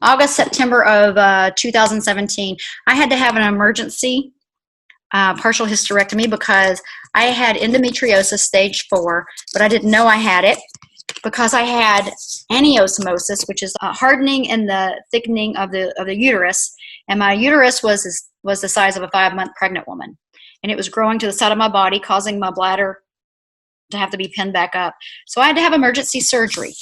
August, September of 2017. I had to have an emergency partial hysterectomy because I had endometriosis stage 4, but I didn't know I had it because I had aneosmosis, which is a hardening and the thickening of the uterus, and my uterus was the size of a 5-month pregnant woman, and it was growing to the side of my body, causing my bladder to have to be pinned back up. So I had to have emergency surgery.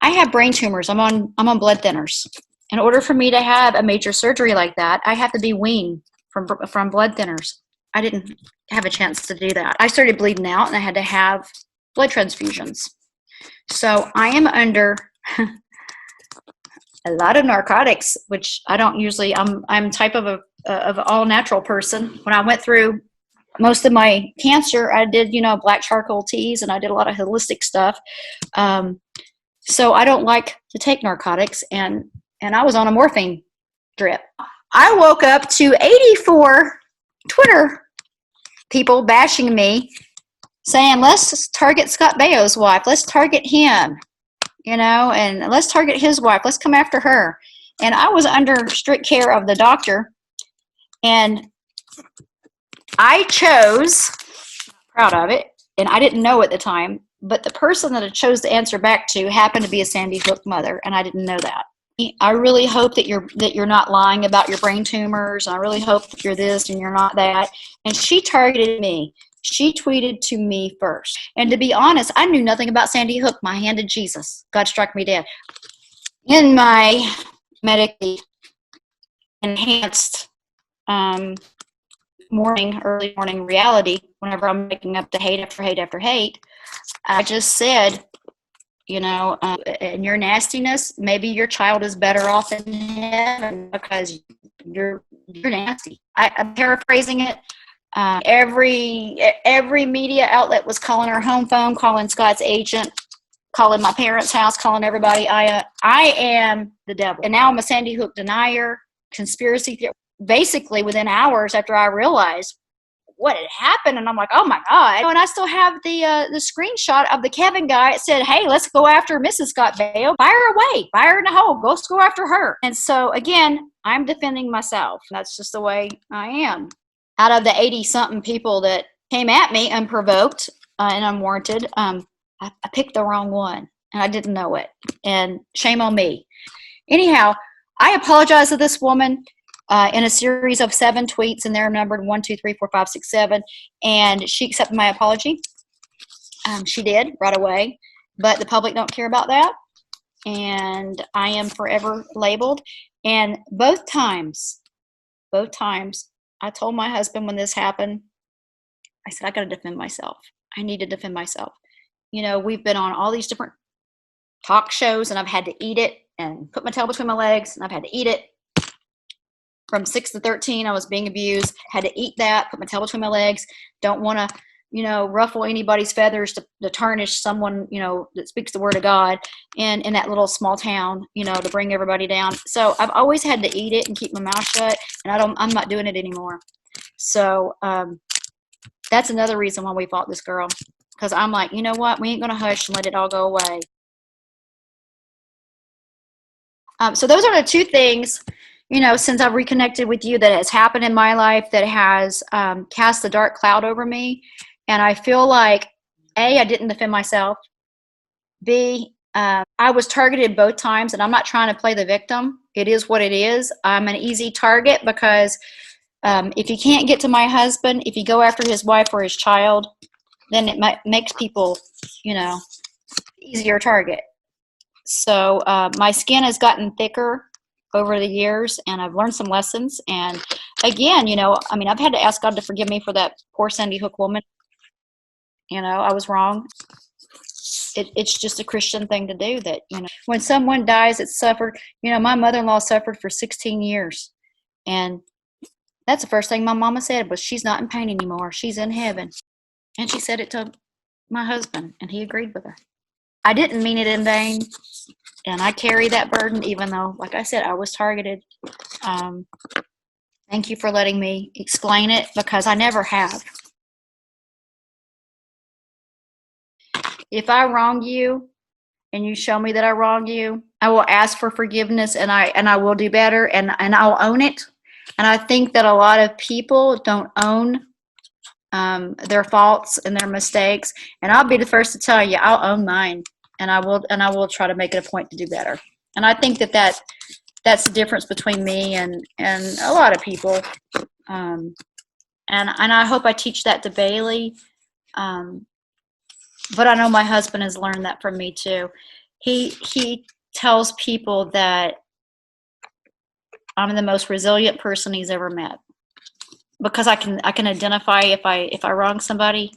I have brain tumors. I'm on blood thinners. In order for me to have a major surgery like that, I have to be weaned from blood thinners. I didn't have a chance to do that. I started bleeding out, and I had to have blood transfusions. So I am under a lot of narcotics, which I don't usually. I'm type of all natural person. When I went through most of my cancer, I did black charcoal teas, and I did a lot of holistic stuff. So I don't like to take narcotics, and I was on a morphine drip. I woke up to 84 Twitter people bashing me, saying, let's target Scott Baio's wife. Let's target him, and let's target his wife. Let's come after her. And I was under strict care of the doctor, and I chose, proud of it, and I didn't know at the time, but the person that I chose to answer back to happened to be a Sandy Hook mother, and I didn't know that. I really hope that you're not lying about your brain tumors. I really hope that you're this and you're not that. And she targeted me. She tweeted to me first. And to be honest, I knew nothing about Sandy Hook. My hand to Jesus. God struck me dead. In my medically enhanced early morning reality, whenever I'm waking up to hate after hate after hate, I just said, and your nastiness, maybe your child is better off in heaven because you're nasty. I'm paraphrasing it. Every media outlet was calling her home phone, calling Scott's agent, calling my parents' house, calling everybody. I am the devil. And now I'm a Sandy Hook denier, conspiracy theorist. Basically, within hours after I realized what had happened, and I'm like, oh my God. And I still have the screenshot of the Kevin guy. It said, hey, let's go after Mrs. Scott Baio. Fire her away. Fire her in the hole. Go after her. And so again, I'm defending myself. That's just the way I am. Out of the 80-something people that came at me unprovoked and unwarranted, I picked the wrong one, and I didn't know it. And shame on me. Anyhow, I apologize to this woman. In a series of 7 tweets, and they're numbered 1, 2, 3, 4, 5, 6, 7, and she accepted my apology. She did right away, but the public don't care about that, and I am forever labeled. And both times, I told my husband when this happened, I said, I got to defend myself. I need to defend myself. We've been on all these different talk shows, and I've had to eat it and put my tail between my legs, and I've had to eat it. From 6 to 13, I was being abused. Had to eat that, put my tail between my legs. Don't want to, ruffle anybody's feathers to tarnish someone, that speaks the word of God in that little small town, to bring everybody down. So I've always had to eat it and keep my mouth shut, and I'm not doing it anymore. So that's another reason why we fought this girl, because I'm like, you know what? We ain't going to hush and let it all go away. So those are the 2 things, since I've reconnected with you, that has happened in my life that has cast a dark cloud over me. And I feel like, A, I didn't defend myself. B, I was targeted both times, and I'm not trying to play the victim. It is what it is. I'm an easy target because if you can't get to my husband, if you go after his wife or his child, then it makes people, easier target. So my skin has gotten thicker over the years, and I've learned some lessons. And again, I've had to ask God to forgive me for that poor Sandy Hook woman. I was wrong. It's just a Christian thing to do that, when someone dies, it's suffered. My mother-in-law suffered for 16 years. And that's the first thing my mama said was, she's not in pain anymore. She's in heaven. And she said it to my husband, and he agreed with her. I didn't mean it in vain. And I carry that burden, even though, like I said, I was targeted. Thank you for letting me explain it, because I never have. If I wrong you and you show me that I wronged you, I will ask for forgiveness, and I will do better, and I'll own it. And I think that a lot of people don't own their faults and their mistakes. And I'll be the first to tell you, I'll own mine, and I will try to make it a point to do better. And I think that's the difference between me and a lot of people. And I hope I teach that to Bailey. But I know my husband has learned that from me too. He tells people that I'm the most resilient person he's ever met, because I can identify if I wrong somebody.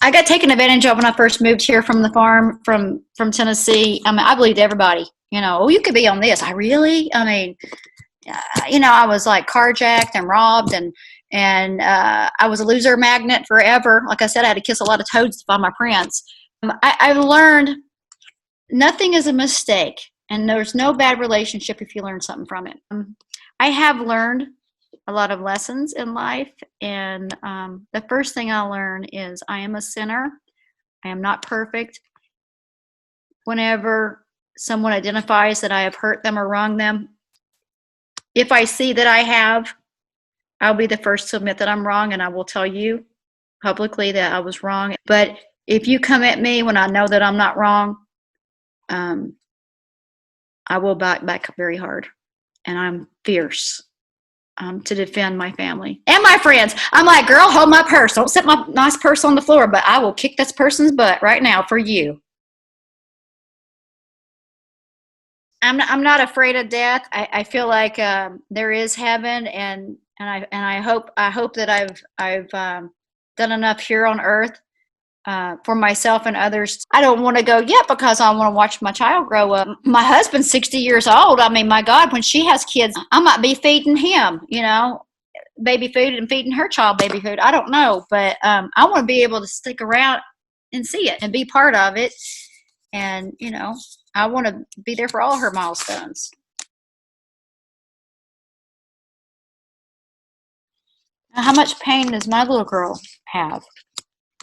I got taken advantage of when I first moved here from the farm from Tennessee. I mean, I believed everybody. Oh, you could be on this. I really? I mean, I was like carjacked and robbed, and I was a loser magnet forever. Like I said, I had to kiss a lot of toads to find my prince. I've learned nothing is a mistake, and there's no bad relationship if you learn something from it. I have learned a lot of lessons in life, and the first thing I learn is I am a sinner. I am not perfect. Whenever someone identifies that I have hurt them or wronged them, if I see that I have, I'll be the first to admit that I'm wrong, and I will tell you publicly that I was wrong. But if you come at me when I know that I'm not wrong, I will back very hard, and I'm fierce to defend my family and my friends. I'm like, girl, hold my purse. Don't set my nice purse on the floor, but I will kick this person's butt right now for you. I'm not afraid of death. I feel like there is heaven, and I hope that I've done enough here on earth for myself and others. I don't want to go yet because I want to watch my child grow up. My husband's 60 years old. I mean, my God, when she has kids, I might be feeding him, baby food, and feeding her child baby food. I don't know, but I want to be able to stick around and see it and be part of it. And, I want to be there for all her milestones. How much pain does my little girl have?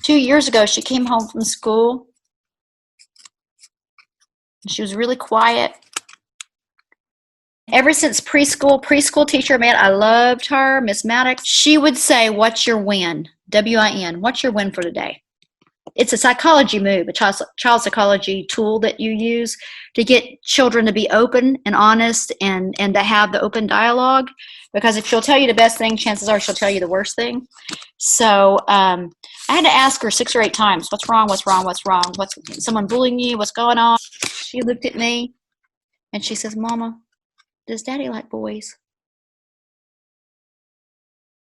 2 years ago, she came home from school. She was really quiet. Ever since preschool teacher, man, I loved her, Miss Maddox. She would say, "What's your win?" W-I-N. What's your win for today? It's a psychology move, a child psychology tool that you use to get children to be open and honest and to have the open dialogue. Because if she'll tell you the best thing, chances are she'll tell you the worst thing. So I had to ask her 6 or 8 times, what's wrong, what's wrong, what's wrong? What's someone bullying you? What's going on? She looked at me and she says, "Mama, does Daddy like boys?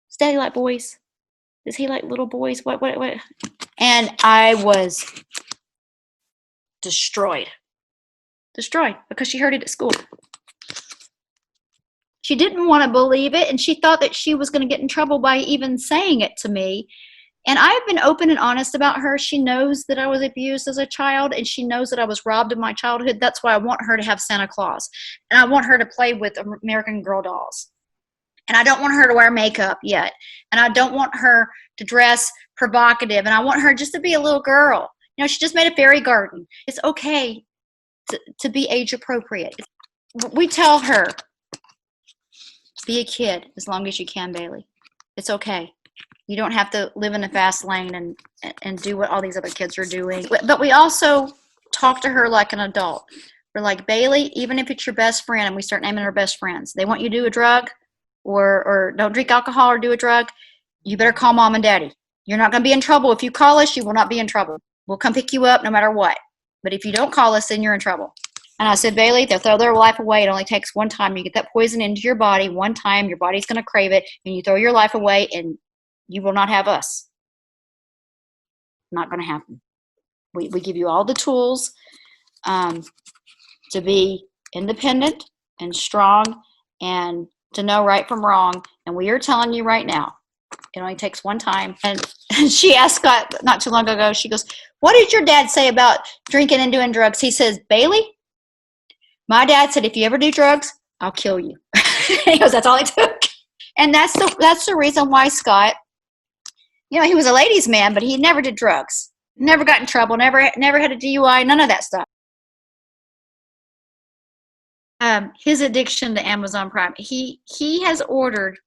Does Daddy like boys? Does he like little boys? What? And I was destroyed because she heard it at school. She didn't want to believe it, and she thought that she was going to get in trouble by even saying it to me. And I've been open and honest about her. She knows that I was abused as a child, and she knows that I was robbed of my childhood. That's why I want her to have Santa Claus, and I want her to play with American Girl dolls. And I don't want her to wear makeup yet. And I don't want her to dress provocative. And I want her just to be a little girl. She just made a fairy garden. It's okay to be age appropriate. We tell her, be a kid as long as you can, Bailey. It's okay. You don't have to live in a fast lane and do what all these other kids are doing. But we also talk to her like an adult. We're like, Bailey, even if it's your best friend, and we start naming her best friends, they want you to do a drug, or don't drink alcohol or do a drug, you better call Mom and Daddy. You're not going to be in trouble. If you call us, you will not be in trouble. We'll come pick you up no matter what. But if you don't call us, then you're in trouble. And I said, Bailey, they'll throw their life away. It only takes one time. You get that poison into your body one time, your body's going to crave it, and you throw your life away, and you will not have us. Not going to happen. We give you all the tools to be independent and strong and to know right from wrong. And we are telling you right now, it only takes one time. And she asked Scott not too long ago, she goes, "What did your dad say about drinking and doing drugs?" He says, "Bailey, my dad said, if you ever do drugs, I'll kill you." He goes, "That's all it took." And that's the reason why Scott, he was a ladies' man, but he never did drugs. Never got in trouble, never had a DUI, none of that stuff. His addiction to Amazon Prime. He has ordered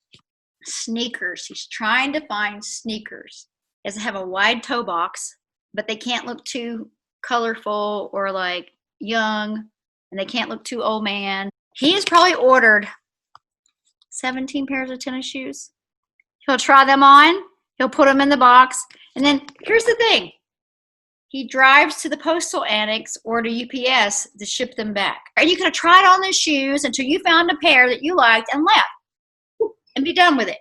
sneakers. He's trying to find sneakers. He has to have a wide toe box, but they can't look too colorful or like young, and they can't look too old man. He has probably ordered 17 pairs of tennis shoes. He'll try them on. He'll put them in the box. And then here's the thing. He drives to the postal annex or to UPS to ship them back. And you could have tried on those shoes until you found a pair that you liked and left and be done with it.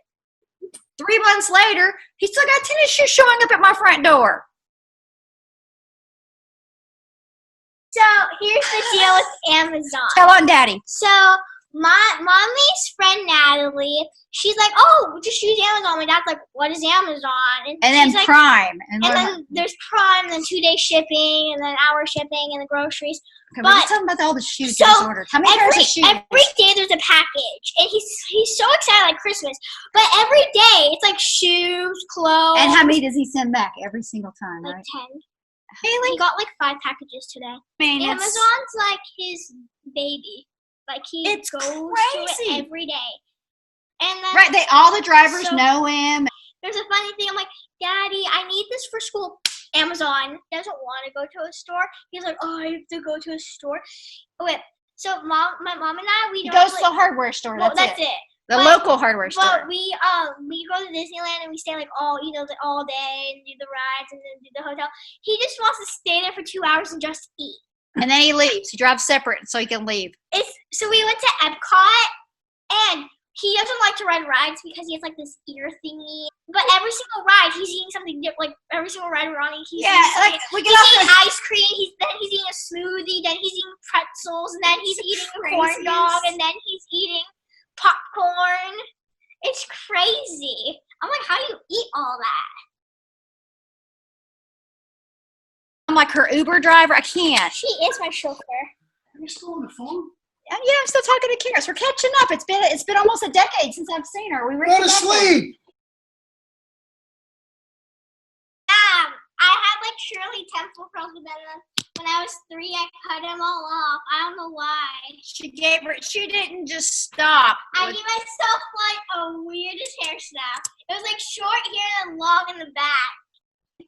3 months later, he still got tennis shoes showing up at my front door. So here's the deal with Amazon. Tell on Daddy. So my mommy's friend Natalie, she's like, "Oh, just use Amazon." My dad's like, "What is Amazon?" And then like, Prime. And then there's Prime, and then 2-day shipping, and then hour shipping, and the groceries. Okay, we're just talking about all the shoes you just ordered. How many pairs of shoes? Every day there's a package, and he's so excited like Christmas. But every day it's like shoes, clothes. And how many does he send back every single time? Like right? 10. He got like 5 packages today. Man, Amazon's like his baby. Like he goes to it every day. And then right, all the drivers know him. There's a funny thing. I'm like, "Daddy, I need this for school." Amazon doesn't want to go to a store. He's like, "Oh, I have to go to a store." Okay, so my mom and I, we goes to the hardware store. Well, that's it. The local hardware store. But we go to Disneyland and we stay like all day and do the rides and then do the hotel. He just wants to stay there for 2 hours and just eat. And then he leaves. He drives separate so he can leave. So we went to Epcot, and he doesn't like to ride rides because he has like this ear thingy. But every single ride, he's eating something different. Like every single ride we're on, he's eating ice cream. Then he's eating a smoothie. Then he's eating pretzels. And then he's eating a corn dog. And then he's eating popcorn. It's crazy. I'm like, how do you eat all that? I'm like her Uber driver. I can't. She is my chauffeur. Are you still on the phone? Yeah, I'm still talking to Karis. We're catching up. It's been almost a decade since I've seen her. We were Go to sleep. I had like Shirley Temple curls, but then when I was 3, I cut them all off. I don't know why. She didn't just stop. I gave myself like a weirdest hairstyle. It was like short here and long in the back.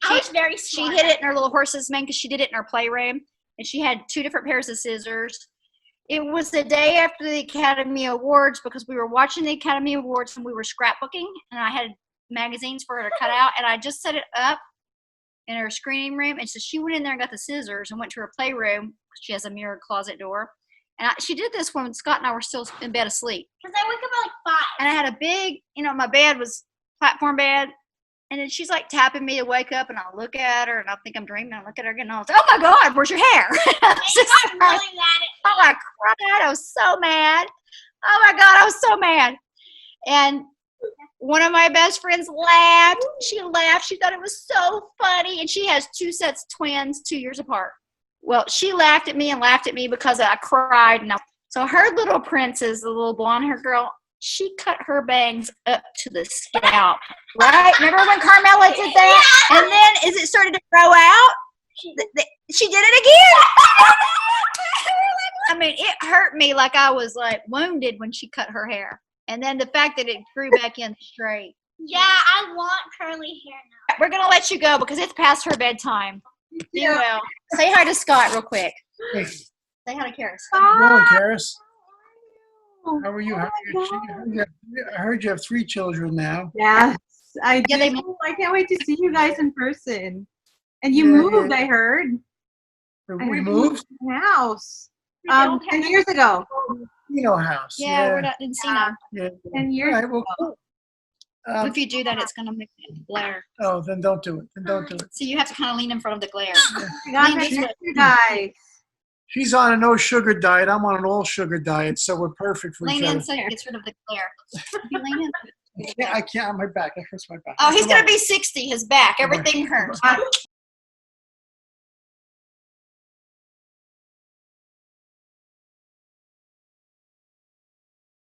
I was very smart. She hid it in her little horse's mane because she did it in her playroom, and she had 2 different pairs of scissors. It was the day after the Academy Awards because we were watching the Academy Awards and we were scrapbooking, and I had magazines for her to cut out, and I just set it up in her screening room, and so she went in there and got the scissors and went to her playroom. She has a mirrored closet door, and she did this when Scott and I were still in bed asleep. Because I wake up at like 5. And I had a big, my bed was platform bed, and then she's like tapping me to wake up, and I'll look at her, and I think I'm dreaming. I look at her again, and I was like, "Oh my God, where's your hair?" I got really mad at me. Oh, I cried. I was so mad. Oh my God, I was so mad. And one of my best friends laughed. She laughed. She thought it was so funny. And she has 2 sets of twins, 2 years apart. Well, she laughed at me because I cried. So her little princess, the little blonde hair girl, she cut her bangs up to the scalp. Right? Remember when Carmela did that? And then as it started to grow out, she did it again. I mean, it hurt me like I was like wounded when she cut her hair. And then the fact that it grew back in straight. Yeah, I want curly hair now. We're going to let you go because it's past her bedtime. You will. Say hi to Scott real quick. Hey. Say hi to Karis. How you doing, Karis? How are you? I heard you have 3 children now. Yes, I do. Yeah, I can't wait to see you guys in person. And you moved, I heard. We moved? House. 10 years ago. House. Yeah, we're not in Encino. Yeah. 10 years ago. ago. If you do that, it's going to make it glare. Oh, then don't do it. So you have to kind of lean in front of the glare. God, I miss you guys. She's on a no sugar diet. I'm on an all sugar diet, so we're perfect for each Lean other. in so it gets rid of the glare. You lean in. I can't. My back. It hurts my back. Oh, he's going to be 60. His back. Everything hurts.